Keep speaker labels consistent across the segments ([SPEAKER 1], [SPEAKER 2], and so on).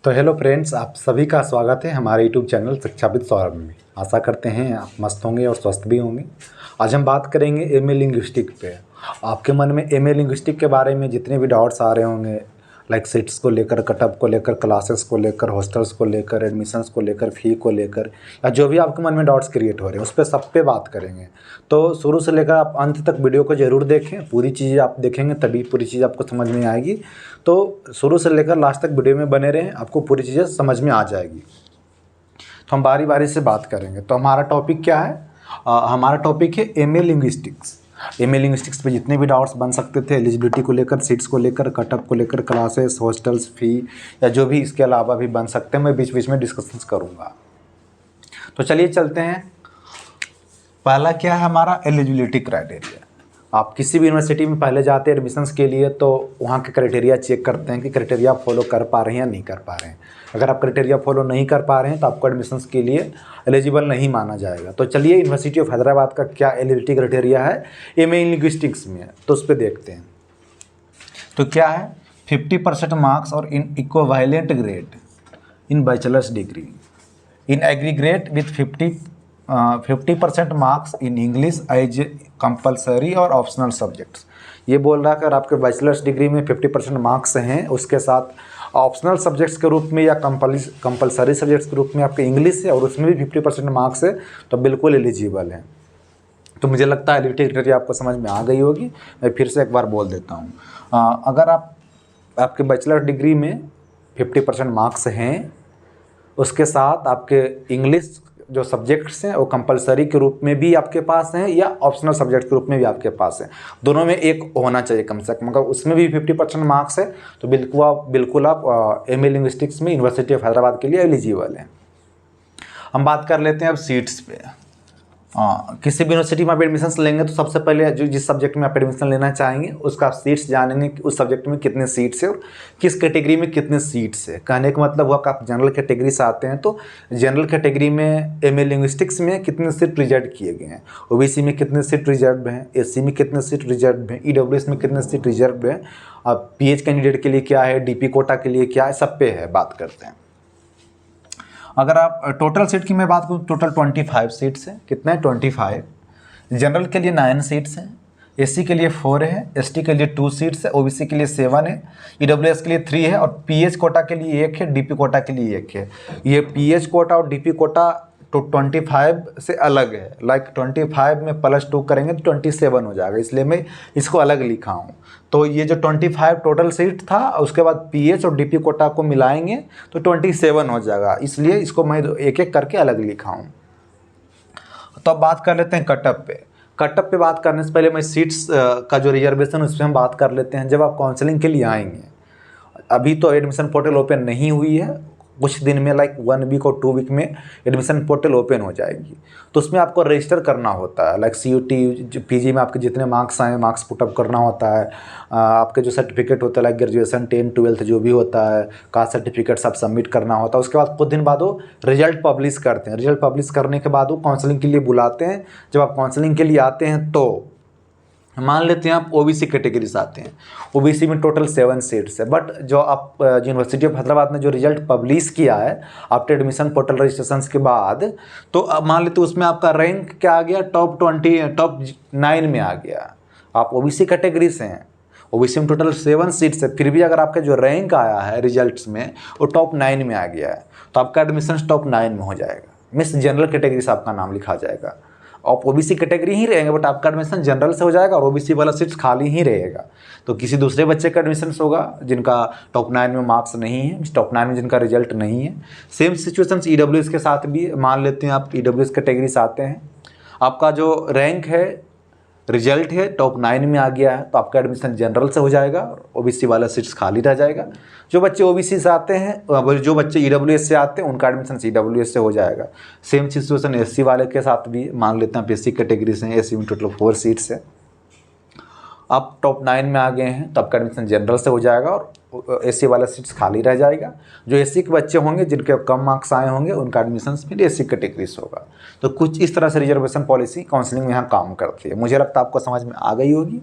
[SPEAKER 1] तो hello friends, आप सभी का स्वागत है हमारे यूट्यूब चैनल शिक्षाविद सौरभ में। आशा करते हैं आप मस्त होंगे और स्वस्थ भी होंगे। आज हम बात करेंगे एमए लिंग्विस्टिक पे। आपके मन में एमए लिंग्विस्टिक के बारे में जितने भी डाउट्स आ रहे होंगे, लाइक सीट्स को लेकर, कटअप को लेकर, क्लासेस को लेकर, हॉस्टल्स को लेकर, एडमिशन्स को लेकर, फ़ी को लेकर, या जो भी आपके मन में डाउट्स क्रिएट हो रहे हैं उस पर सब पे बात करेंगे। तो शुरू से लेकर आप अंत तक वीडियो को ज़रूर देखें। पूरी चीज़ें आप देखेंगे तभी पूरी चीज़ आपको समझ में आएगी। तो शुरू से लेकर लास्ट तक वीडियो में बने रहें, आपको पूरी चीज़ें समझ में आ जाएगी। तो हम बारी बारी से बात करेंगे। तो हमारा टॉपिक क्या है? हमारा टॉपिक है एमए लिंग्विस्टिक्स। एमए लिंग्विस्टिक्स पे जितने भी डाउट्स बन सकते थे, एलिजिबिलिटी को लेकर, सीट्स को लेकर, कटअप को लेकर, क्लासेस, हॉस्टल्स, फ़ी या जो भी इसके अलावा भी बन सकते हैं, मैं बीच बीच में डिस्कशंस करूँगा। तो चलिए चलते हैं। पहला क्या है हमारा? Eligibility criteria. आप किसी भी यूनिवर्सिटी में पहले जाते हैं एडमिशन्स के लिए तो वहाँ के क्राइटेरिया चेक करते हैं कि क्राइटेरिया फॉलो कर पा रहे हैं या नहीं कर पा रहे हैं। अगर आप क्राइटेरिया फॉलो नहीं कर पा रहे हैं तो आपको एडमिशन्स के लिए एलिजिबल नहीं माना जाएगा। तो चलिए यूनिवर्सिटी ऑफ हैदराबाद का क्या एलिजिबिलिटी क्राइटेरिया है एमए लिंग्विस्टिक्स में, तो उस पर देखते हैं। तो क्या है? 50% मार्क्स और in equivalent grade in bachelor's degree in aggregate with 50% marks in English as compulsory और ऑप्शनल सब्जेक्ट्स। ये बोल रहा है अगर आपके बैचलर्स डिग्री में 50% मार्क्स हैं, उसके साथ ऑप्शनल सब्जेक्ट्स के रूप में या कंपलसरी सब्जेक्ट्स के रूप में आपके इंग्लिश है और उसमें भी 50% मार्क्स है, तो बिल्कुल एलिजिबल है। तो मुझे लगता है एलिजिबिलिटी क्राइटेरिया आपको समझ में आ गई होगी। मैं फिर से एक बार बोल देता हूँ। अगर आपके बैचलर डिग्री में 50% मार्क्स हैं, उसके साथ आपके इंग्लिश जो सब्जेक्ट्स हैं वो कंपलसरी के रूप में भी आपके पास हैं या ऑप्शनल सब्जेक्ट के रूप में भी आपके पास है, दोनों में एक होना चाहिए कम से कम। अगर उसमें भी 50% मार्क्स है तो बिल्कुल आप एमए लिंग्विस्टिक्स में यूनिवर्सिटी ऑफ हैदराबाद के लिए एलिजिबल हैं। हम बात कर लेते हैं अब सीट्स पे। किसी भी यूनिवर्सिटी में आप एडमिशन्स लेंगे तो सबसे पहले जिस सब्जेक्ट में आप एडमिशन लेना चाहेंगे उसका आप सीट्स जानेंगे कि उस सब्जेक्ट में कितने सीट्स है और किस कैटेगरी में कितने सीट्स है। कहने का मतलब हुआ कि आप जनरल कैटेगरी से आते हैं तो जनरल कैटेगरी में एमए लिंग्विस्टिक्स में कितने सीट रिजर्व किए गए हैं, ओबीसी में कितने सीट रिजर्व हैं, एससी में कितने सीट रिजर्व हैं, ईडब्ल्यूएस में कितने सीट रिजर्व हैं, अब पीएच कैंडिडेट के लिए क्या है, डीपी कोटा के लिए क्या है, सब पे है बात करते हैं। अगर आप टोटल सीट की मैं बात करूँ, टोटल 25 सीट्स हैं। कितने हैं? 25। जनरल के लिए 9 सीट्स हैं, एससी के लिए 4 है, एसटी के लिए 2 सीट्स है, ओबीसी के लिए 7 है, ईडब्ल्यूएस के लिए 3 है और पीएच कोटा के लिए 1 है, डीपी कोटा के लिए 1 है। ये पीएच कोटा और डीपी कोटा तो 25 से अलग है। लाइक 25 में +2 करेंगे तो 27 हो जाएगा, इसलिए मैं इसको अलग लिखा हूँ। तो ये जो 25 टोटल सीट था उसके बाद पीएच और डीपी कोटा को मिलाएंगे तो 27 हो जाएगा, इसलिए इसको मैं एक एक करके अलग लिखा हूँ। तो अब बात कर लेते हैं कटअप पे। कटअप पे बात करने से पहले मैं सीट्स का जो रिजर्वेशन उस पर हम बात कर लेते हैं। जब आप काउंसलिंग के लिए आएंगे, अभी तो एडमिशन पोर्टल ओपन नहीं हुई है, कुछ दिन में लाइक 1 वीक और 2 वीक में एडमिशन पोर्टल ओपन हो जाएगी। तो उसमें आपको रजिस्टर करना होता है। लाइक सीयूटी पीजी में आपके जितने मार्क्स आए, मार्क्स पुटअप करना होता है। आपके जो सर्टिफिकेट होता है लाइक ग्रेजुएशन 10 12 जो भी होता है, कास्ट सर्टिफिकेट सब सबमिट करना होता है। उसके बाद कुछ दिन बाद वो रिजल्ट पब्लिश करते हैं। रिजल्ट पब्लिश करने के बाद वो काउंसलिंग के लिए बुलाते हैं। जब आप काउंसलिंग के लिए आते हैं तो मान लेते हैं आप ओबीसी कैटेगरी से आते हैं, ओबीसी में टोटल 7 सीट्स है। बट जो आप यूनिवर्सिटी ऑफ हैदराबाद ने जो रिजल्ट पब्लिश किया है आफ्टर एडमिशन पोर्टल रजिस्ट्रेशन के बाद, तो अब मान लेते हैं उसमें आपका रैंक क्या आ गया? टॉप 9 में आ गया। आप ओबीसी कैटेगरी से हैं, ओबीसी में टोटल 7 सीट्स है, फिर भी अगर आपका जो रैंक आया है रिजल्ट्स में वो टॉप 9 में आ गया है तो आपका एडमिशन टॉप 9 में हो जाएगा। मिस जनरल कैटेगरी से आपका नाम लिखा जाएगा। आप ओबीसी कैटेगरी ही रहेंगे बट आपका एडमिशन जनरल से हो जाएगा और ओबीसी वाला सीट्स खाली ही रहेगा। तो किसी दूसरे बच्चे का एडमिशन होगा जिनका टॉप 9 में मार्क्स नहीं है, टॉप 9 में जिनका रिजल्ट नहीं है। सेम सिचुएशन ईडब्ल्यूएस के साथ भी। मान लेते हैं आप ईडब्ल्यूएस कैटेगरी से आते हैं, आपका जो रैंक है रिजल्ट है टॉप 9 में आ गया है तो आपका एडमिशन जनरल से हो जाएगा और ओबीसी वाला सीट्स खाली रह जाएगा। जो बच्चे ओबीसी से आते हैं, जो बच्चे ईडब्ल्यूएस से आते हैं उनका एडमिशन ईडब्ल्यूएस से हो जाएगा। सेम सिचुएशन एससी वाले के साथ भी। मान लेते हैं आप एससी कैटेगरी से हैं, एससी में टोटल 4 सीट्स है, आप टॉप 9 में आ गए हैं तो आपका एडमिशन जनरल से हो जाएगा और एससी वाला सीट्स खाली रह जाएगा। जो एससी के बच्चे होंगे जिनके कम मार्क्स आए होंगे उनका एडमिशन फिर एससी कैटेगरी से होगा। तो कुछ इस तरह से रिजर्वेशन पॉलिसी काउंसलिंग में यहाँ काम करती है। मुझे लगता है आपको समझ में आ गई होगी।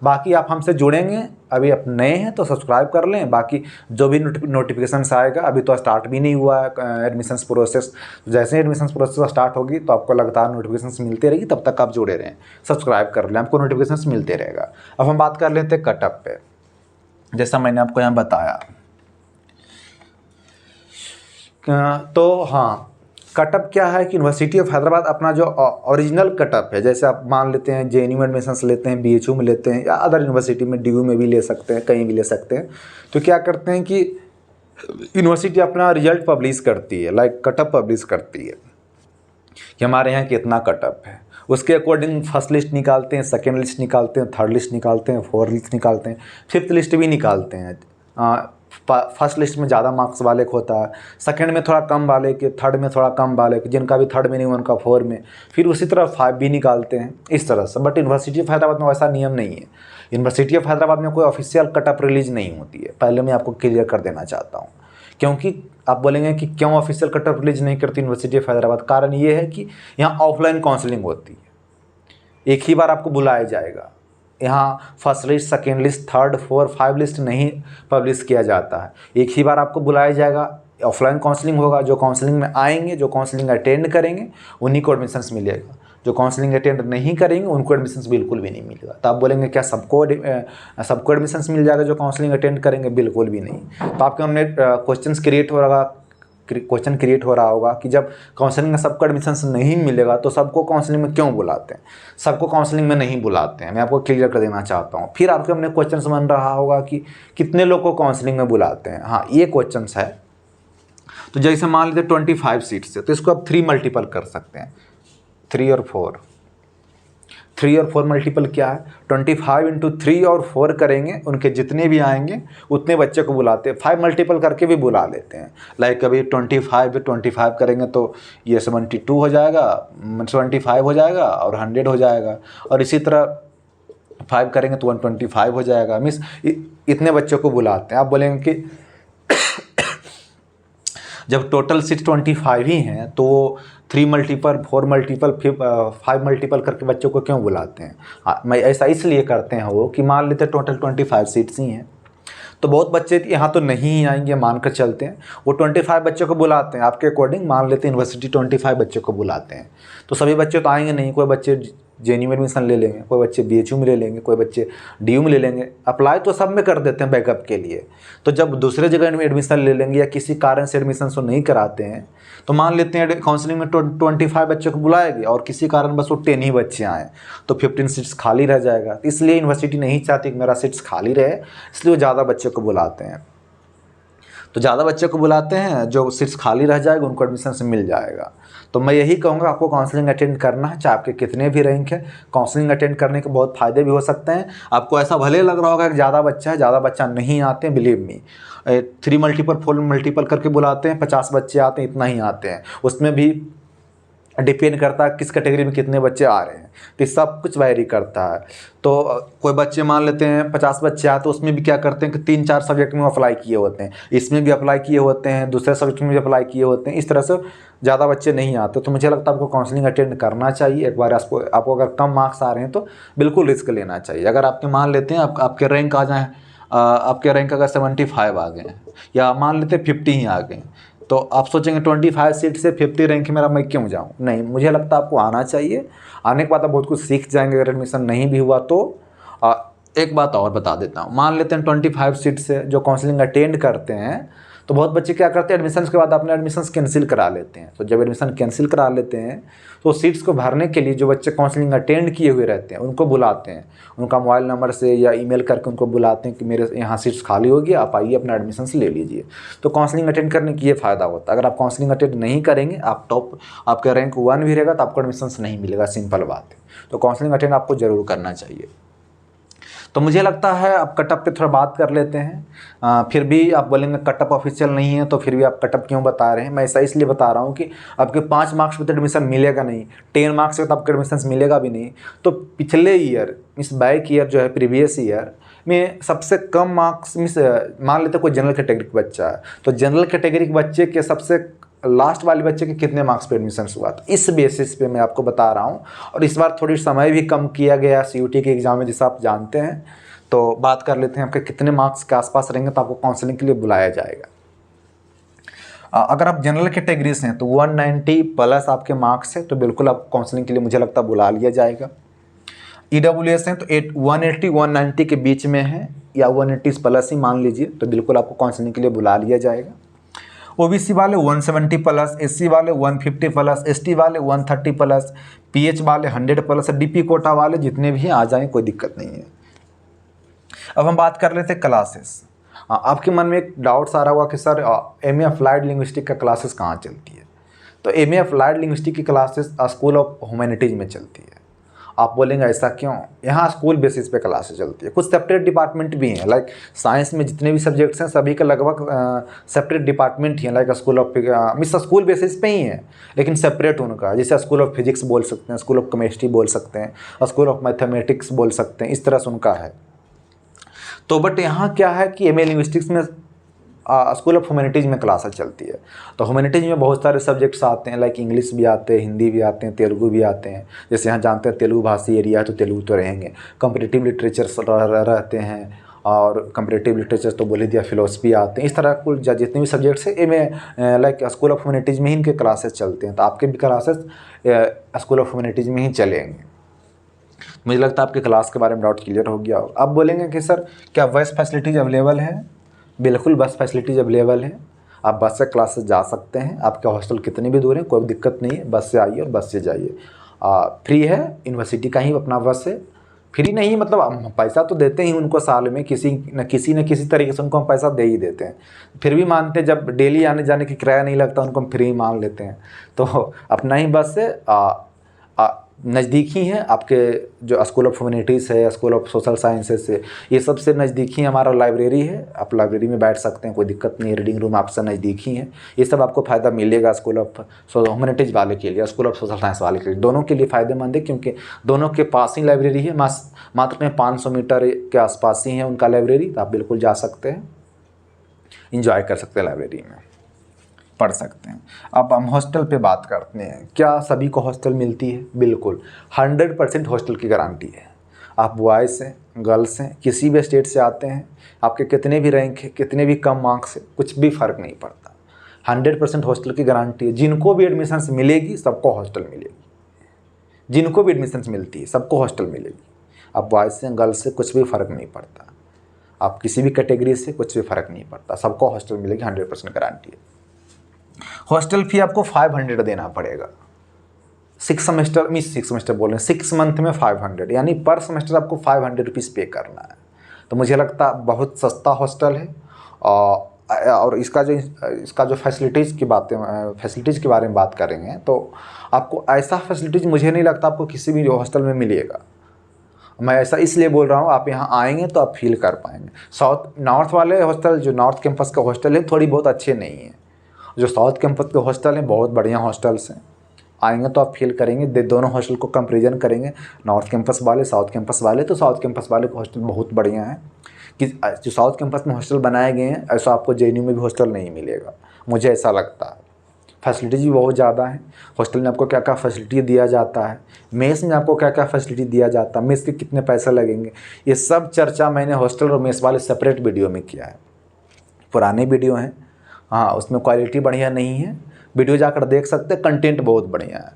[SPEAKER 1] बाकी आप हमसे जुड़ेंगे, अभी आप नए हैं तो सब्सक्राइब कर लें। बाकी जो भी नोटिफिकेशंस आएगा, अभी तो स्टार्ट भी नहीं हुआ है एडमिशन्स प्रोसेस, जैसे ही एडमिशन्स प्रोसेस स्टार्ट होगी तो आपको लगातार नोटिफिकेशंस मिलती रहेगी, तब तक आप जुड़े रहें, सब्सक्राइब कर लें, आपको नोटिफिकेशंस मिलते रहेगा। अब हम बात कर लेते हैं कटअप पे। जैसा मैंने आपको यहाँ बताया तो हाँ, कटअप क्या है कि यूनिवर्सिटी ऑफ हैदराबाद अपना जो ओरिजिनल कटअप है, जैसे आप मान लेते हैं जेएनयू में एडमिशन्स लेते हैं, बीएचयू में लेते हैं, या अदर यूनिवर्सिटी में डीयू में भी ले सकते हैं, कहीं भी ले सकते हैं। तो क्या करते हैं कि यूनिवर्सिटी अपना रिजल्ट पब्लिश करती है, लाइक कटअप पब्लिश करती है कि हमारे यहाँ कितना कटअप है। उसके अकॉर्डिंग फर्स्ट लिस्ट निकालते हैं, सेकेंड लिस्ट निकालते हैं, थर्ड लिस्ट निकालते हैं, फोर्थ लिस्ट निकालते हैं, फिफ्थ लिस्ट भी निकालते हैं। फर्स्ट लिस्ट में ज़्यादा मार्क्स वाले को होता है, सेकंड में थोड़ा कम वाले के, थर्ड में थोड़ा कम वाले के, जिनका भी थर्ड में नहीं उनका फोर में, फिर उसी तरह फाइव भी निकालते हैं, इस तरह से। बट यूनिवर्सिटी ऑफ हैदराबाद में वैसा नियम नहीं है। यूनिवर्सिटी ऑफ हैदराबाद में कोई ऑफिशियल कटअप रिलीज नहीं होती है, पहले मैं आपको क्लियर कर देना चाहता हूँ। क्योंकि आप बोलेंगे कि क्यों ऑफिशियल कटअप रिलीज नहीं करती यूनिवर्सिटी ऑफ हैदराबाद, कारण ये है कि यहाँ ऑफलाइन काउंसलिंग होती है, एक ही बार आपको बुलाया जाएगा। यहाँ first list, second list, third, fourth, five list नहीं पब्लिश किया जाता है, एक ही बार आपको बुलाया जाएगा। ऑफलाइन काउंसलिंग होगा, जो काउंसलिंग में आएंगे, जो काउंसलिंग अटेंड करेंगे, उन्हीं को एडमिशन्स मिलेगा। जो काउंसलिंग अटेंड नहीं करेंगे उनको एडमिशन्स बिल्कुल भी नहीं मिलेगा। तो आप बोलेंगे क्या सबको एडमिशन्स मिल जाएगा जो काउंसलिंग अटेंड करेंगे? बिल्कुल भी नहीं। तो आपके हमने क्वेश्चन क्रिएट हो रहा होगा कि जब काउंसलिंग में सबको एडमिशन्स नहीं मिलेगा तो सबको काउंसलिंग में क्यों बुलाते हैं? सबको काउंसलिंग में नहीं बुलाते हैं, मैं आपको क्लियर कर देना चाहता हूँ। फिर आपके हमने क्वेश्चन बन रहा होगा कि कितने लोग को काउंसलिंग में बुलाते हैं। हाँ, ये क्वेश्चन है। तो जैसे मान लीजिए 25 सीट्स है, तो इसको आप 3 मल्टीपल कर सकते हैं, 3 और 4। 3 और 4 मल्टीपल क्या है? 25 इंटू 3 और 4 करेंगे, उनके जितने भी आएंगे उतने बच्चे को बुलाते हैं। 5 मल्टीपल करके भी बुला लेते हैं, लाइक अभी 25 करेंगे तो ये 72 हो जाएगा, 25 हो जाएगा और 100 हो जाएगा, और इसी तरह 5 करेंगे तो 125 हो जाएगा। मीन्स इतने बच्चों को बुलाते हैं। आप बोलेंगे कि जब टोटल सीट 25 ही हैं तो 3 मल्टीपल, 4 मल्टीपल, 5 मल्टीपल करके बच्चों को क्यों बुलाते हैं? हाँ, मैं ऐसा इसलिए करते हैं वो कि मान लेते टोटल 25 सीट्स ही हैं, तो बहुत बच्चे यहाँ तो नहीं आएंगे, मानकर चलते हैं। वो 25 बच्चों को बुलाते हैं, आपके अकॉर्डिंग मान लेते हैं यूनिवर्सिटी 25 बच्चों को बुलाते हैं, तो सभी बच्चे तो आएंगे नहीं। कोई बच्चे जेएनयू में एडमिशन ले लेंगे, कोई बच्चे बीएचयू में ले लेंगे, कोई बच्चे डीयू में ले लेंगे। अप्लाई तो सब में कर देते हैं बैकअप के लिए। तो जब दूसरे जगह में एडमिशन ले लेंगे या किसी कारण से एडमिशन को नहीं कराते हैं, तो मान लेते हैं काउंसलिंग में 25 बच्चों को बुलाएंगे और किसी कारण बस वो 10 ही बच्चे आएँ, तो 15 सीट्स खाली रह जाएगा। इसलिए यूनिवर्सिटी नहीं चाहती कि मेरा सीट्स खाली रहे, इसलिए वो ज़्यादा बच्चों को बुलाते हैं। तो ज़्यादा बच्चों को बुलाते हैं, जो सीट्स खाली रह जाएगा उनको एडमिशन से मिल जाएगा। तो मैं यही कहूँगा, आपको काउंसलिंग अटेंड करना है, चाहे आपके कितने भी रैंक है। काउंसलिंग अटेंड करने के बहुत फ़ायदे भी हो सकते हैं। आपको ऐसा भले लग रहा होगा कि ज़्यादा बच्चा है, ज़्यादा बच्चा नहीं आते हैं, बिलीव मी। 3 मल्टीपल 4 मल्टीपल करके बुलाते हैं, 50 बच्चे आते हैं, इतना ही आते हैं। उसमें भी डिपेंड करता है किस कैटेगरी में कितने बच्चे आ रहे हैं, तो सब कुछ वैरी करता है। तो कोई बच्चे मान लेते हैं 50 बच्चे आते हैं, तो उसमें भी क्या करते हैं कि 3-4 सब्जेक्ट में अप्लाई किए होते हैं, इसमें भी अप्लाई किए होते हैं, दूसरे सब्जेक्ट में भी अप्लाई किए होते हैं। इस तरह से ज़्यादा बच्चे नहीं आते। तो मुझे लगता है आपको काउंसलिंग अटेंड करना चाहिए एक बार। आपको अगर कम मार्क्स आ रहे हैं तो बिल्कुल रिस्क लेना चाहिए। अगर आपके मान लेते हैं आपके रैंक आ जाएँ, आपके रैंक अगर 75 आ गए हैं, या मान लेते 50 ही आ गए, तो आप सोचेंगे 25 सीट से 50 रैंक मेरा, मैं क्यों जाऊं? नहीं, मुझे लगता है आपको आना चाहिए। आने के बाद आप बहुत कुछ सीख जाएंगे। अगर एडमिशन नहीं भी हुआ तो एक बात और बता देता हूं, मान लेते हैं 25 सीट से जो काउंसलिंग अटेंड करते हैं, तो बहुत बच्चे क्या करते हैं, एडमिशन के बाद अपने एडमिशन कैंसिल करा लेते हैं। तो जब एडमिशन कैंसिल करा लेते हैं तो सीट्स को भरने के लिए जो बच्चे काउंसलिंग अटेंड किए हुए रहते हैं उनको बुलाते हैं, उनका मोबाइल नंबर से या ईमेल करके उनको बुलाते हैं कि मेरे यहाँ सीट्स खाली होगी, आप आइए अपना एडमिशन ले लीजिए। तो काउंसलिंग अटेंड करने की ये फ़ायदा होता है। अगर आप काउंसलिंग अटेंड नहीं करेंगे, आपका रैंक 1 भी रहेगा तो आपको एडमिशन नहीं मिलेगा, सिंपल बात है। तो काउंसलिंग अटेंड आपको ज़रूर करना चाहिए। तो मुझे लगता है अब कटअप पे थोड़ा बात कर लेते हैं। फिर भी आप बोलेंगे कटअप ऑफिशियल नहीं है, तो फिर भी आप कटअप क्यों बता रहे हैं? मैं ऐसा इसलिए बता रहा हूँ कि आपके 5 मार्क्स पे तो एडमिशन मिलेगा नहीं, 10 मार्क्स पे तो आपको एडमिशन मिलेगा भी नहीं। तो पिछले ईयर, इस बैक ईयर जो है, प्रीवियस ईयर में सबसे कम मार्क्स मान लेते कोई जनरल कैटेगरी का बच्चा है, तो जनरल कैटेगरी के बच्चे के सबसे लास्ट वाले बच्चे के कितने मार्क्स पे एडमिशन हुआ, तो इस बेसिस पे मैं आपको बता रहा हूँ। और इस बार थोड़ी समय भी कम किया गया CUT के एग्ज़ाम में, जैसा आप जानते हैं। तो बात कर लेते हैं आपके कितने मार्क्स के आसपास रहेंगे तो आपको काउंसलिंग के लिए बुलाया जाएगा। अगर आप जनरल कैटेगरी से हैं तो 190 प्लस आपके मार्क्स है तो बिल्कुल आपको काउंसलिंग के लिए मुझे लगता है बुला लिया जाएगा। EWS हैं तो 180 190 के बीच में है या 180 प्लस ही मान लीजिए तो बिल्कुल आपको काउंसलिंग के लिए बुला लिया जाएगा। OBC वाले 170 प्लस, SC वाले 150 प्लस, ST वाले 130 प्लस, PH वाले 100 प्लस, DP कोटा वाले जितने भी हैं आ जाएँ, कोई दिक्कत नहीं है। अब हम बात कर लेते हैं क्लासेस। आपके मन में एक डाउट्स आ रहा होगा कि सर MA अप्लाइड लिंग्विस्टिक का क्लासेस कहाँ चलती है। तो MA अप्लाइड लिंग्विस्टिक की क्लासेस स्कूल ऑफ ह्यूमैनिटीज़ में चलती है। आप बोलेंगे ऐसा क्यों? यहाँ स्कूल बेसिस पे क्लासेस चलती है। कुछ सेपरेट डिपार्टमेंट भी हैं, लाइक साइंस में जितने भी सब्जेक्ट्स हैं सभी का लगभग सेपरेट डिपार्टमेंट ही है, like school of means school basis पे ही है लेकिन सेपरेट उनका, जैसे स्कूल ऑफ फिजिक्स बोल सकते हैं, स्कूल ऑफ केमिस्ट्री बोल सकते हैं, स्कूल ऑफ मैथमेटिक्स बोल सकते हैं, इस तरह से उनका है। तो बट यहाँ क्या है कि MA लिंग्विस्टिक्स में स्कूल ऑफ ह्यूमैनिटीज़ में क्लासेस चलती है। तो ह्यूमैनिटीज़ में बहुत सारे सब्जेक्ट्स आते हैं, लाइक इंग्लिश भी आते हैं, हिंदी भी आते हैं, तेलुगु भी आते हैं। जैसे यहाँ जानते हैं तेलुगु भाषी एरिया है तो तेलुगु तो रहेंगे, कंपैरेटिव लिटरेचर्स रहते हैं और कंपैरेटिव लिटरेचर तो बोल ही दिया, फिलोसफी आते हैं। इस तरह कुल जितने भी सब्जेक्ट्स हैं MA like school of humanities में ही इनके क्लासेस चलते हैं। तो आपके भी क्लासेस स्कूल ऑफ ह्यूमैनिटीज़ में ही चलेंगे। मुझे लगता है आपके क्लास के बारे में डाउट क्लियर हो गया होगा। अब बोलेंगे कि सर क्या बस फैसिलिटीज़ अवेलेबल है? बिल्कुल बस फैसिलिटीज़ अवेलेबल है। आप बस से क्लासेस जा सकते हैं। आपके हॉस्टल कितनी भी दूर है कोई दिक्कत नहीं है, बस से आइए और बस से जाइए। फ्री है, यूनिवर्सिटी का ही अपना बस है। फ्री नहीं मतलब हम पैसा तो देते ही उनको, साल में किसी न किसी तरीके से उनको हम पैसा दे ही देते हैं। फिर भी मानते, जब डेली आने जाने की किराया नहीं लगता उनको हम फ्री मान लेते हैं। तो अपना ही बस से नज़दीक ही है आपके जो स्कूल ऑफ ह्यूमैनिटीज़ है, स्कूल ऑफ सोशल साइंसेस है, ये सबसे नज़दीक ही हमारा लाइब्रेरी है। आप लाइब्रेरी में बैठ सकते हैं, कोई दिक्कत नहीं है। रीडिंग रूम आपसे नज़दीक ही है। ये सब आपको फ़ायदा मिलेगा स्कूल ऑफ ह्यूमैनिटीज़ वाले के लिए, स्कूल ऑफ सोशल साइंस वाले के लिए, दोनों के लिए फ़ायदेमंद है क्योंकि दोनों के पास ही लाइब्रेरी है। मात्र में 500 मीटर के आसपास ही है उनका लाइब्रेरी। तो आप बिल्कुल जा सकते हैं, इंजॉय कर सकते हैं, लाइब्रेरी में पढ़ सकते हैं। अब हम हॉस्टल पे बात करते हैं। क्या सभी को हॉस्टल मिलती है? बिल्कुल 100% हॉस्टल की गारंटी है। आप बॉयज़ हैं, गर्ल्स हैं, किसी भी स्टेट से आते हैं, आपके कितने भी रैंक है, कितने भी कम मार्क्स है, कुछ भी फ़र्क नहीं पड़ता। 100% हॉस्टल की गारंटी है। जिनको भी एडमिशन मिलेगी सबको हॉस्टल मिलेगी। जिनको भी एडमिशन मिलती है सबको हॉस्टल मिलेगी। आप बॉयज़ से गर्ल्स से कुछ भी फ़र्क नहीं पड़ता। आप किसी भी कैटेगरी से कुछ भी फ़र्क नहीं पड़ता, सबको हॉस्टल मिलेगी। 100% गारंटी है। हॉस्टल फी आपको 500 देना पड़ेगा। 6 सेमेस्टर बोल रहे हैं, 6 मंथ में 500, यानी पर सेमेस्टर आपको 500 रुपीज़ पे करना है। तो मुझे लगता है बहुत सस्ता हॉस्टल है। और इसका जो फैसिलिटीज़ के बारे में बात करेंगे तो आपको ऐसा फैसिलिटीज़ मुझे नहीं लगता आपको किसी भी हॉस्टल में मिलेगा। मैं ऐसा इसलिए बोल रहा हूँ, आप यहाँ आएंगे तो आप फील कर पाएंगे। नॉर्थ वाले हॉस्टल, जो नॉर्थ कैंपस का हॉस्टल है, थोड़ी बहुत अच्छे नहीं हैं। जो साउथ कैंपस के हॉस्टल हैं बहुत बढ़िया हॉस्टल्स हैं। आएंगे तो आप फील करेंगे, दोनों हॉस्टल को कंपैरिजन करेंगे, नॉर्थ कैंपस वाले, साउथ कैंपस वाले। तो साउथ कैंपस वाले का हॉस्टल बहुत बढ़िया है कि जो साउथ कैंपस में हॉस्टल बनाए गए हैं ऐसा आपको JNU में भी हॉस्टल नहीं मिलेगा, मुझे ऐसा लगता है। फैसिलिटीज़ भी बहुत ज़्यादा है। हॉस्टल में आपको क्या क्या फैसिलिटी दिया जाता है, मेस में आपको क्या क्या फैसिलिटी दिया जाता है, मेस के कितने पैसे लगेंगे, ये सब चर्चा मैंने हॉस्टल और मेस वाले सेपरेट वीडियो में किया है। पुराने वीडियो हैं, हाँ, उसमें क्वालिटी बढ़िया नहीं है, वीडियो जाकर देख सकते हैं। कंटेंट बहुत बढ़िया है,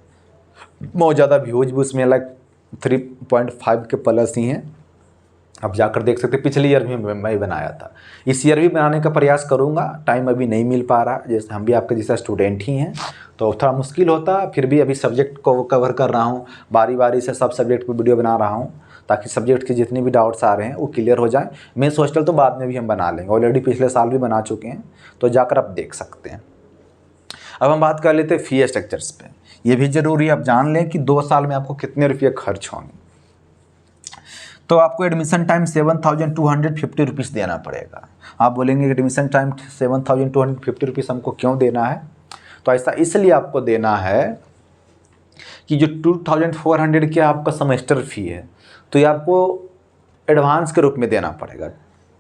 [SPEAKER 1] बहुत ज़्यादा व्यूज भी उसमें लाइक 3.5 के प्लस ही हैं। आप जाकर देख सकते हैं। पिछले ईयर भी मैं बनाया था, इस ईयर भी बनाने का प्रयास करूँगा। टाइम अभी नहीं मिल पा रहा, जैसे हम भी आपके जैसा स्टूडेंट ही हैं तो थोड़ा मुश्किल होता। फिर भी अभी सब्जेक्ट को कवर कर रहा हूँ, बारी बारी से सब सब्जेक्ट पर वीडियो बना रहा हूँ ताकि सब्जेक्ट के जितने भी डाउट्स आ रहे हैं वो क्लियर हो जाए। मेंस हॉस्टल तो बाद में भी हम बना लेंगे, ऑलरेडी पिछले साल भी बना चुके हैं, तो जाकर आप देख सकते हैं। अब हम बात कर लेते हैं फ़ी स्ट्रक्चर्स पे। ये भी ज़रूरी है आप जान लें कि 2 साल में आपको कितने रुपये खर्च होंगे। तो आपको एडमिशन टाइम 7,250 रुपीज़ देना पड़ेगा। आप बोलेंगे एडमिशन टाइम 7,250 रुपीज़ हमको क्यों देना है? तो ऐसा इसलिए आपको देना है कि जो 2,400 की आपका सेमेस्टर फ़ी है तो ये आपको एडवांस के रूप में देना पड़ेगा।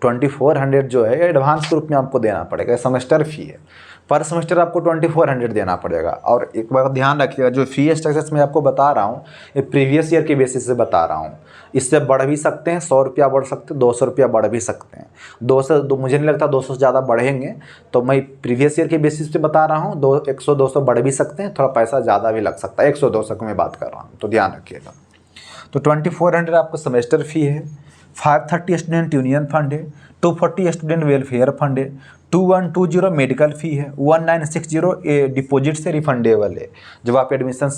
[SPEAKER 1] 2400 जो है एडवांस के रूप में आपको देना पड़ेगा, सेमेस्टर फ़ी है। पर सेमेस्टर आपको 2400 देना पड़ेगा। और एक बार ध्यान रखिएगा, जो फ़ी स्ट्रक्चर्स मैं आपको बता रहा हूँ ये प्रीवियस ईयर के बेसिस से बता रहा हूँ। इससे बढ़ भी सकते हैं, 100 रुपया बढ़ सकते हैं, 200 रुपया बढ़ भी सकते हैं। 200 मुझे नहीं लगता 200 से ज़्यादा बढ़ेंगे, तो मैं प्रीवियस ईयर के बेसिस पे बता रहा हूँ। 100-200 बढ़ भी सकते हैं, थोड़ा पैसा ज़्यादा भी लग सकता है। 100-200 की मैं बात कर रहा हूँ, तो ध्यान रखिएगा। तो 2400 आपको सेमेस्टर फ़ी है। 530 स्टूडेंट यूनियन फंड है। 240 स्टूडेंट वेलफेयर फंड है। 2120 मेडिकल फ़ी है। 1960 डिपॉजिट से रिफंडेबल है। जब आप एडमिशन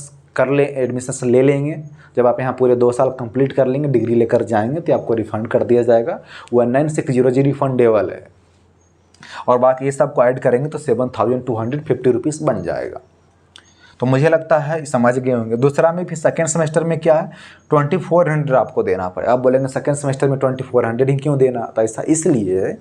[SPEAKER 1] ले लेंगे, जब आप यहाँ पूरे 2 साल कंप्लीट कर लेंगे, डिग्री लेकर जाएंगे, तो आपको रिफ़ंड कर दिया जाएगा। 1960 जी रिफंडेबल है। और बाकी ये सब को ऐड करेंगे तो 7250 रुपीज़ बन जाएगा। तो मुझे लगता है समझ गए होंगे। दूसरा में भी सेकेंड सेमेस्टर में क्या है, 2400 आपको देना पड़ेगा। आप बोलेंगे सेकेंड सेमेस्टर में 2400 ही क्यों देना, तो ऐसा इसलिए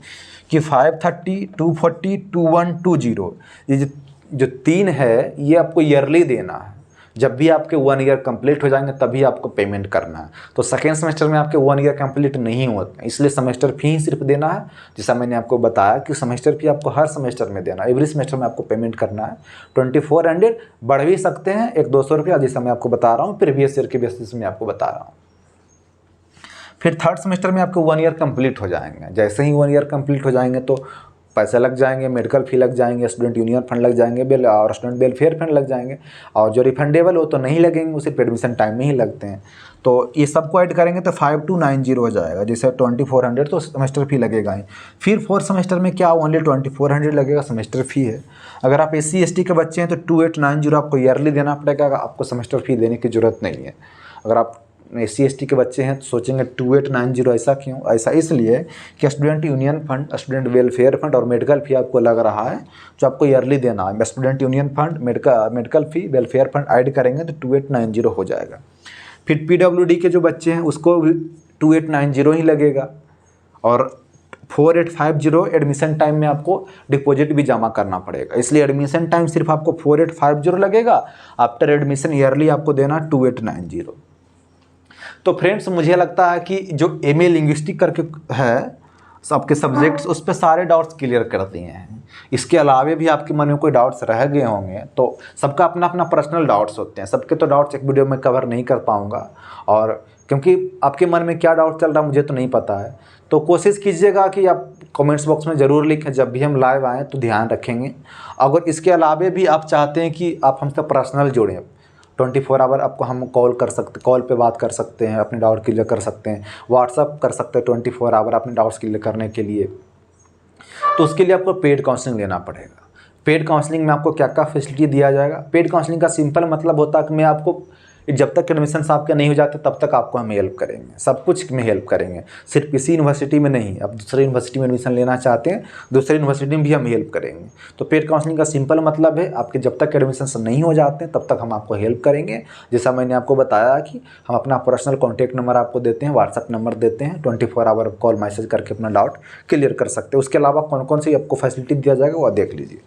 [SPEAKER 1] कि 530, 240, 2120 ये जो 3 है ये आपको ईयरली देना है। जब भी आपके 1 ईयर कंप्लीट हो जाएंगे तभी आपको पेमेंट करना है। तो सेकेंड सेमेस्टर में आपके 1 ईयर कंप्लीट नहीं होते, इसलिए सेमेस्टर फ़ी ही सिर्फ देना है। जैसा मैंने आपको बताया कि सेमेस्टर फ़ी आपको हर सेमेस्टर में देना है, एवरी सेमेस्टर में आपको पेमेंट करना है। 2400 बढ़ भी सकते हैं 100-200 रुपया, जैसा मैं आपको बता रहा हूँ, प्रीवियस ईयर के बेसिस में आपको बता रहा हूँ। फिर थर्ड सेमेस्टर में आपके 1 ईयर कंप्लीट हो जाएंगे। जैसे ही 1 ईयर कंप्लीट हो जाएंगे तो पैसे लग जाएंगे, मेडिकल फ़ी लग जाएंगे, स्टूडेंट यूनियन फंड लग जाएंगे, और स्टूडेंट वेलफेयर फंड लग जाएंगे। और जो रिफंडेबल हो तो नहीं लगेंगे, वो सिर्फ एडमिशन टाइम में ही लगते हैं। तो ये सबको ऐड करेंगे तो 5290 हो जाएगा। जैसे 2400 तो सेमेस्टर फ़ी लगेगा ही। फिर फोर्थ सेमेस्टर में क्या ओनली 2400 लगेगा, सेमेस्टर फ़ी है। अगर आप SC ST के बच्चे हैं तो 2890 आपको ईयरली देना पड़ेगा, आपको सेमेस्टर फ़ी देने की ज़रूरत नहीं है। अगर आप SC ST के बच्चे हैं तो सोचेंगे 2890 ऐसा क्यों, ऐसा इसलिए कि student union fund, student welfare fund और मेडिकल फ़ी आपको लग रहा है जो आपको ईयरली देना है। स्टूडेंट यूनियन फंड, मेडिकल फ़ी, वेलफेयर फंड ऐड करेंगे तो 2890 हो जाएगा। फिर PWD के जो बच्चे हैं उसको भी 2890 ही लगेगा। और 4850 एडमिशन टाइम में आपको डिपॉजिट भी जमा करना पड़ेगा, इसलिए एडमिशन टाइम सिर्फ आपको 4850 लगेगा। आफ्टर एडमिशन ईयरली आपको देना 2890। तो फ्रेंड्स मुझे लगता है कि जो MA लिंग्विस्टिक करके है आपके सब्जेक्ट्स, उस पर सारे डाउट्स क्लियर कर दिए हैं। इसके अलावे भी आपके मन में कोई डाउट्स रह गए होंगे, तो सबका अपना अपना पर्सनल डाउट्स होते हैं, सबके तो डाउट्स एक वीडियो में कवर नहीं कर पाऊँगा। और क्योंकि आपके मन में क्या डाउट चल रहा है मुझे तो नहीं पता है, तो कोशिश कीजिएगा कि आप कमेंट्स बॉक्स में ज़रूर लिखें। जब भी हम लाइव आएँ तो ध्यान रखेंगे। अगर इसके अलावे भी आप चाहते हैं कि आप हमसे पर्सनल जुड़ें, 24 आवर आपको हम कॉल कर सकते, कॉल पे बात कर सकते हैं, अपने डाउट क्लियर कर सकते हैं, व्हाट्सअप कर सकते हैं 24 आवर अपने डाउट्स क्लियर करने के लिए। तो उसके लिए आपको पेड काउंसलिंग लेना पड़ेगा। पेड काउंसलिंग में आपको क्या क्या फैसिलिटी दिया जाएगा। पेड काउंसलिंग का सिंपल मतलब होता है कि मैं आपको जब तक एडमिशन आपके नहीं हो जाते तब तक आपको हम हेल्प करेंगे, सब कुछ में हेल्प करेंगे। सिर्फ इसी यूनिवर्सिटी में नहीं, आप दूसरी यूनिवर्सिटी में एडमिशन लेना चाहते हैं, दूसरी यूनिवर्सिटी में भी हम हेल्प करेंगे। तो पेड काउंसलिंग का सिंपल मतलब है आपके जब तक एडमिशन नहीं हो जाते तब तक हम आपको हेल्प करेंगे। जैसा मैंने आपको बताया कि हम अपना पर्सनल कॉन्टैक्ट नंबर आपको देते हैं, व्हाट्सअप नंबर देते हैं, 24 आवर कॉल मैसेज करके अपना डाउट क्लियर कर सकते हैं। उसके अलावा कौन कौन सी आपको फैसिलिटी दिया जाएगा वो देख लीजिए।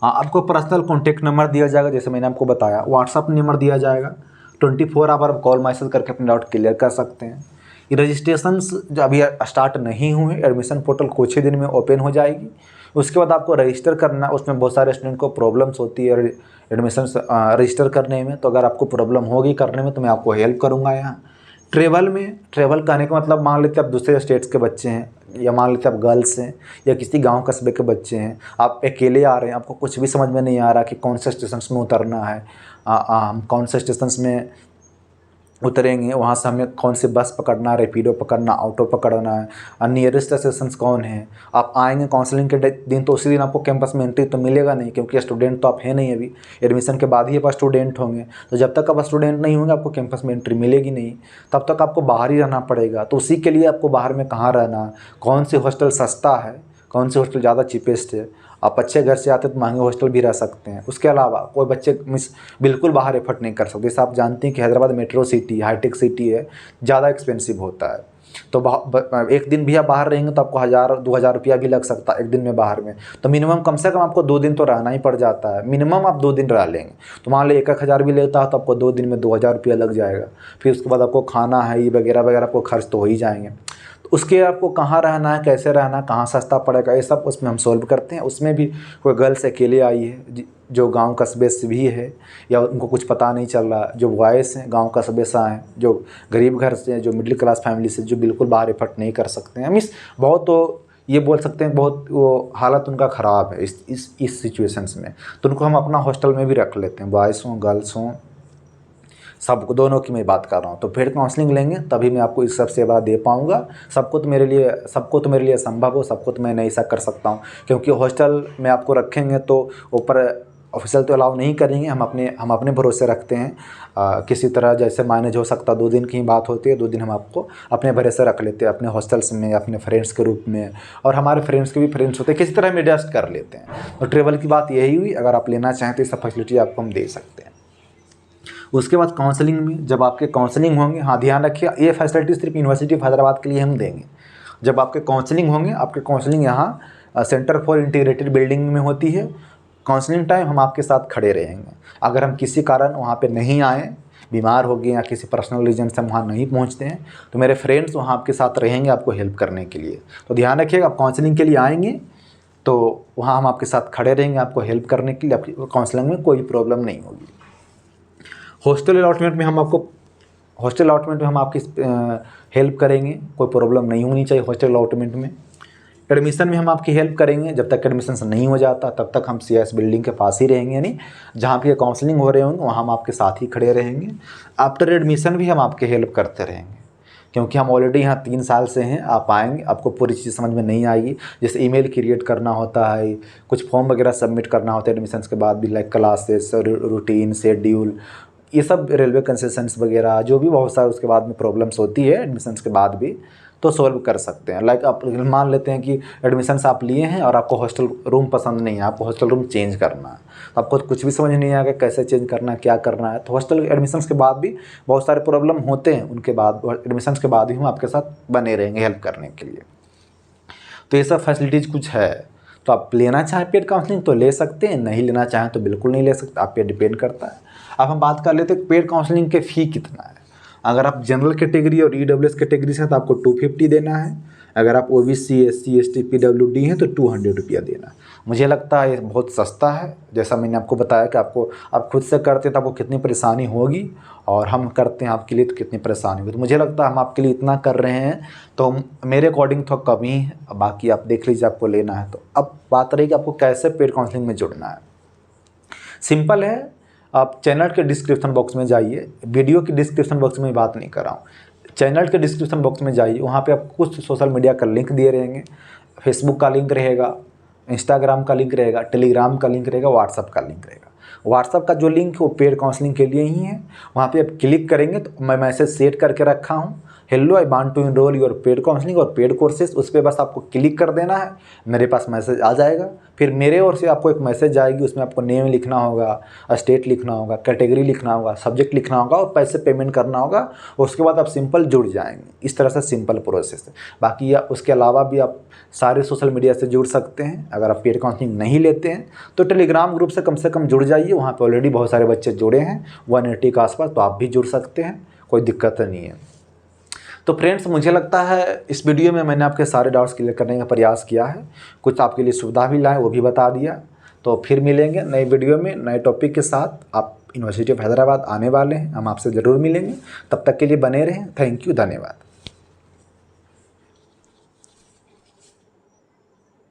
[SPEAKER 1] आपको पर्सनल कॉन्टैक्ट नंबर दिया जाएगा, जैसे मैंने आपको बताया, व्हाट्सअप नंबर दिया जाएगा, 24 आवर कॉल मैसेज करके अपने डाउट क्लियर कर सकते हैं। ये रजिस्ट्रेशंस जो अभी स्टार्ट नहीं हुए, एडमिशन पोर्टल कुछ ही दिन में ओपन हो जाएगी। उसके बाद आपको रजिस्टर करना, उसमें बहुत सारे स्टूडेंट को प्रॉब्लम्स होती है एडमिशन रजिस्टर करने में, तो अगर आपको प्रॉब्लम होगी करने में तो मैं आपको हेल्प करूँगा। यहाँ ट्रेवल करने का मतलब मान लेते आप दूसरे स्टेट्स के बच्चे हैं, या मान लेते आप गर्ल्स हैं, या किसी गांव कस्बे के बच्चे हैं, आप अकेले आ रहे हैं, आपको कुछ भी समझ में नहीं आ रहा कि कौन से स्टेशन में उतरना है, कौन से स्टेशन में उतरेंगे, वहाँ से हमें कौन सी बस पकड़ना, रैपिडो पकड़ना, ऑटो पकड़ना है, नियरेस्ट स्टेशन कौन है। आप आएंगे काउंसलिंग के दिन तो उसी दिन आपको कैंपस में एंट्री तो मिलेगा नहीं, क्योंकि स्टूडेंट तो आप हैं नहीं, अभी एडमिशन के बाद ही आप स्टूडेंट होंगे। तो जब तक आप स्टूडेंट नहीं होंगे आपको कैंपस में एंट्री मिलेगी नहीं, तब तक आपको बाहर ही रहना पड़ेगा। तो उसी के लिए आपको बाहर में कहाँ रहना, कौन सी हॉस्टल सस्ता है, कौन सी हॉस्टल ज़्यादा चीपेस्ट है। आप अच्छे घर से आते तो महंगे हॉस्टल भी रह सकते हैं। उसके अलावा कोई बच्चे बिल्कुल बाहर एफर्ट नहीं कर सकते। जैसे आप जानते हैं कि Hyderabad metro city, hitech city है, ज़्यादा एक्सपेंसिव होता है। तो एक दिन भी आप बाहर रहेंगे तो आपको 1000-2000 रुपया भी लग सकता है एक दिन में बाहर में। तो मिनिमम कम से कम आपको 2 दिन तो रहना ही पड़ जाता है। मिनिमम आप 2 दिन रह लेंगे तो मान लो 1-1 हज़ार भी लेता है तो आपको 2 दिन में 2000 रुपया लग जाएगा। फिर उसके बाद आपको खाना है, ये वगैरह वगैरह आपको खर्च तो हो ही जाएंगे। तो उसके आपको कहाँ रहना है, कैसे रहना है, कहाँ सस्ता पड़ेगा, ये सब उसमें हम सॉल्व करते हैं। उसमें भी कोई गर्ल्स अकेले आई है जो गांव कस्बे से भी है या उनको कुछ पता नहीं चल रहा, जो बॉयज़ हैं गांव कस्बे से आए हैं, जो गरीब घर से हैं, जो मिडिल क्लास फैमिली से, जो बिल्कुल बाहर एफर्ट नहीं कर सकते हैं, मीन्स बहुत तो ये बोल सकते हैं बहुत वो हालत उनका ख़राब है इस सिचुएशंस में, तो उनको हम अपना हॉस्टल में भी रख लेते हैं, बॉयज़ हों गर्ल्स हों, सबको, दोनों की मैं बात कर रहा हूँ। तो पेड काउंसलिंग लेंगे तभी मैं आपको इस सब सेवा दे पाऊँगा। सबको तो मेरे लिए संभव हो, सबको तो मैं नहीं ऐसा कर सकता हूँ, क्योंकि हॉस्टल में आपको रखेंगे तो ऊपर ऑफिशियल तो अलाउ नहीं करेंगे, हम अपने भरोसे रखते हैं। किसी तरह जैसे मैनेज हो सकता, 2 दिन की बात होती है, 2 दिन हम आपको अपने भरोसे रख लेते हैं, अपने हॉस्टल्स में, अपने फ्रेंड्स के रूप में, और हमारे फ्रेंड्स के भी फ्रेंड्स होते हैं, किसी तरह हम एडजस्ट कर लेते हैं। तो ट्रेवल की बात यही हुई, अगर आप लेना चाहें तो ये सब फैसिलिटी आपको हम दे सकते हैं। उसके बाद काउंसलिंग में जब आपके काउंसलिंग होंगे, हाँ ध्यान रखिए ये फैसिलिटी सिर्फ यूनिवर्सिटी ऑफ हैदराबाद के लिए हम देंगे। जब आपके काउंसलिंग होंगे, आपके काउंसलिंग यहाँ सेंटर फॉर इंटीग्रेटेड बिल्डिंग में होती है। काउंसलिंग टाइम हम आपके साथ खड़े रहेंगे। अगर हम किसी कारण वहाँ पे नहीं आए, बीमार हो गए या किसी पर्सनल रीज़न से हम वहाँ नहीं पहुँचते हैं, तो मेरे फ्रेंड्स वहाँ आपके साथ रहेंगे आपको हेल्प करने के लिए। तो ध्यान रखिएगा, आप काउंसलिंग के लिए आएंगे तो वहाँ हम आपके साथ खड़े रहेंगे आपको हेल्प करने के लिए। आपकी काउंसलिंग में कोई प्रॉब्लम नहीं होगी। हॉस्टल अलॉटमेंट में हम आपकी हेल्प करेंगे, कोई प्रॉब्लम नहीं होनी चाहिए हॉस्टल अलॉटमेंट में। एडमिशन में हम आपकी हेल्प करेंगे, जब तक एडमिशन नहीं हो जाता तब तक हम सीएस बिल्डिंग के पास ही रहेंगे, यानी जहाँ पे काउंसलिंग हो रहे होंगे वहाँ हम आपके साथ ही खड़े रहेंगे। आफ्टर एडमिशन भी हम आपकी हेल्प करते रहेंगे, क्योंकि हम ऑलरेडी यहाँ 3 साल से हैं। आप आएंगे, आपको पूरी चीज़ समझ में नहीं आएगी, जैसे ईमेल क्रिएट करना होता है, कुछ फॉर्म वगैरह सबमिट करना होता है एडमिशन के बाद भी, लाइक क्लासेस, रूटीन, शेड्यूल, ये सब रेलवे कंसेशंस वगैरह जो भी बहुत सारे उसके बाद में प्रॉब्लम्स होती है एडमिशन्स के बाद भी, तो सॉल्व कर सकते हैं। लाइक आप मान लेते हैं कि एडमिशन्स आप लिए हैं और आपको हॉस्टल रूम पसंद नहीं है, आपको हॉस्टल रूम चेंज करना है, तो आपको कुछ भी समझ नहीं आएगा कैसे चेंज करना है, क्या करना है। तो हॉस्टल एडमिशन्स के बाद भी बहुत सारे प्रॉब्लम होते हैं, उनके बाद एडमिशन्स के बाद भी हम आपके साथ बने रहेंगे हेल्प करने के लिए। तो ये सब फैसिलिटीज़ कुछ है। तो आप लेना चाहें पेड काउंसलिंग तो ले सकते हैं, नहीं लेना चाहें तो बिल्कुल नहीं ले सकते, आप पे डिपेंड करता है। अब हम बात कर लेते हैं पेड काउंसलिंग के फ़ी कितना है। अगर आप जनरल कैटेगरी और ईडब्ल्यूएस कैटेगरी से हैं तो आपको 250 देना है। अगर आप ओबीसी, एससी, एसटी, पीडब्ल्यूडी हैं तो 200 रुपया देना। मुझे लगता है ये बहुत सस्ता है। जैसा मैंने आपको बताया कि आप खुद से करते हैं तो आपको कितनी परेशानी होगी, और हम करते हैं आपके लिए तो कितनी परेशानी होगी। तो मुझे लगता है हम आपके लिए इतना कर रहे हैं तो मेरे अकॉर्डिंग तो कम ही है। बाकी आप देख लीजिए आपको लेना है तो। अब बात रही कि आपको कैसे पेड काउंसलिंग में जुड़ना है। सिंपल है, आप चैनल के डिस्क्रिप्शन बॉक्स में जाइए, वीडियो की डिस्क्रिप्शन बॉक्स में बात नहीं कर रहा हूँ, चैनल के डिस्क्रिप्शन बॉक्स में जाइए, वहाँ पे आपको कुछ सोशल मीडिया का लिंक दिए रहेंगे। फेसबुक का लिंक रहेगा, इंस्टाग्राम का लिंक रहेगा, टेलीग्राम का लिंक रहेगा, व्हाट्सअप का लिंक रहेगा। व्हाट्सअप का जो लिंक है वो पेड काउंसलिंग के लिए ही है। वहाँ पे आप क्लिक करेंगे तो मैं मैसेज सेट करके रखा हूँ, hello I want to enrol your paid counselling और पेड कोर्सेज। उस पर बस आपको क्लिक कर देना है, मेरे पास मैसेज आ जाएगा। फिर मेरे ओर से आपको एक मैसेज आएगी, उसमें आपको नेम लिखना होगा, स्टेट लिखना होगा, कैटेगरी लिखना होगा, सब्जेक्ट लिखना होगा और पैसे पेमेंट करना होगा। उसके बाद आप सिंपल जुड़ जाएंगे। इस तरह से सिंपल प्रोसेस है। बाकी उसके अलावा भी आप सारे सोशल मीडिया से जुड़ सकते हैं। अगर आप पेड काउंसलिंग नहीं लेते हैं तो टेलीग्राम ग्रुप से कम जुड़ जाइए, वहाँ पर ऑलरेडी बहुत सारे बच्चे जुड़े हैं 180 के आसपास, तो आप भी जुड़ सकते हैं, कोई दिक्कत नहीं है। तो फ्रेंड्स, मुझे लगता है इस वीडियो में मैंने आपके सारे डाउट्स क्लियर करने का प्रयास किया है, कुछ आपके लिए सुविधा भी लाए वो भी बता दिया। तो फिर मिलेंगे नए वीडियो में नए टॉपिक के साथ। आप यूनिवर्सिटी ऑफ हैदराबाद आने वाले हैं, हम आपसे ज़रूर मिलेंगे। तब तक के लिए बने रहें। थैंक यू, धन्यवाद।